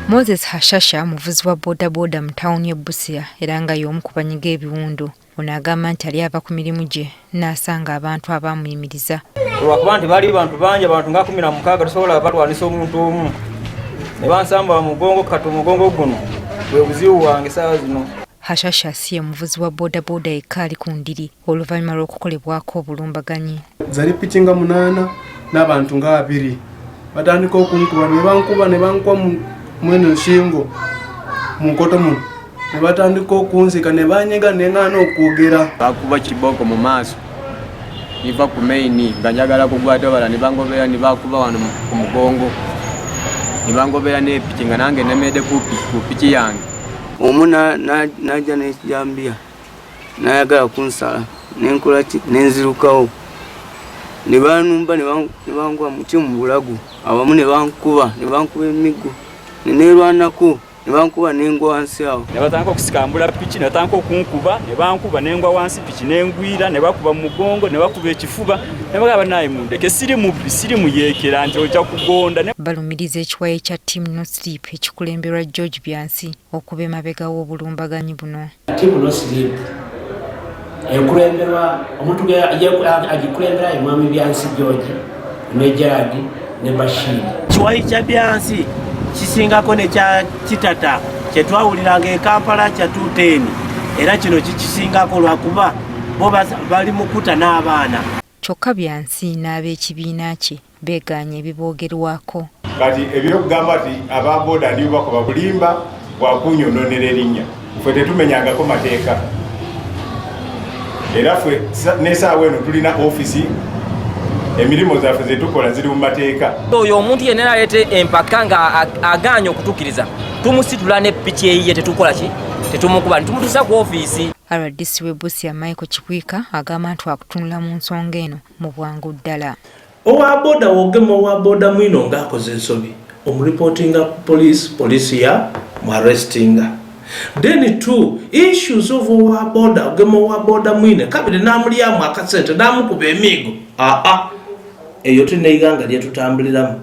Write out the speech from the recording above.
Moses Hashasha muvuzi wa bodaboda mu tawuni Busia era nga y'omu ku banyiga ebiwundu. Ono agamba nti ali ava ku mirimu gye n'asanga abantu abamuyimiriza. Lwakuba nti bali bantu bangi, abantu nga 16 tosobola batwanisa omuntu omu. Ne bansamba mugongo kati omugongo guno bwe buzibu wange saawa zino. Hashasha si muvuzi wa bodaboda ekali ku ndiri oluvannyuma lw'okukolebwako obulumbaganyi. Zali piki nga 8 n'abantu nga 2 batandika okunkuba ne bankuba mweno shingo munkoto muno ne batandika okunzika ne banyiga n'engana okwogera. Bakuba kiboko mu maaso niva ku maini nga njagala kugwata bala ne bangobera ne bakuba wano ku mugongo ne bangobera n'epiki nga nange nemede ku piki yange. Omuna najja n'ekijambia nayagala kunsala nenkola ki nenzirukawo ne banumba ne bangwa mu bulago abamu ne bankuba emiggo nerwanako ne bankuba nengwa wansi awo ne batandika okusikambula piki ne batandika okunkuba ne bankuba nengwa wansi piki nengwira ne bakuba mu mugongo ne bakuba ekifuba ne bagamba naye mundeke siri mu yeekera nti ojja kugonda. Balumiriza ekiwayi kya Team No Sleep ekikulemberwa George Byansi okuba emabega w'obulumbaganyi buno. Team No Sleep ekulemberwa omuntu agikulembera ye mwami Byansi George ne Gerard ne Bashir. Kiwayi kya Byansi kisingako ne kya kitata kye twawuliranga e Kampala kya 210 era kino kikisingako lwakuba bo bali mukuta n'abaana. Kyokka Byansi n'ab'ekibiina kye beeganye ebiboogerwako. Kati ebyokugamba ati ababoda ndi bakoba bulimba bwakunyononera erinnya ffe tetumenyangako mateeka era ffe n'esaawa eno tulina ofisi emirimu zaffe zetukola ziri mu mateeka. Oyo omuntu yenna naleete empaka nga aganya okutuukiriza tumusitula ne piki eyiye tetukola ki tetumukuba ntumutuusa ku ofiisi. RDC w'e Busia Micheal Kibwiika agamba nti akutunula mu nsonga eno mu bwangu ddala. Owa boda wogema owa boda mwino ng'akoze ensobi omureportinga police ya muarrestinga. Then two issues of owa boda wogema owa boda mwine kabiri namulyamu akasente namukuba emigo eyo tuneiganga lyetutambuliramu.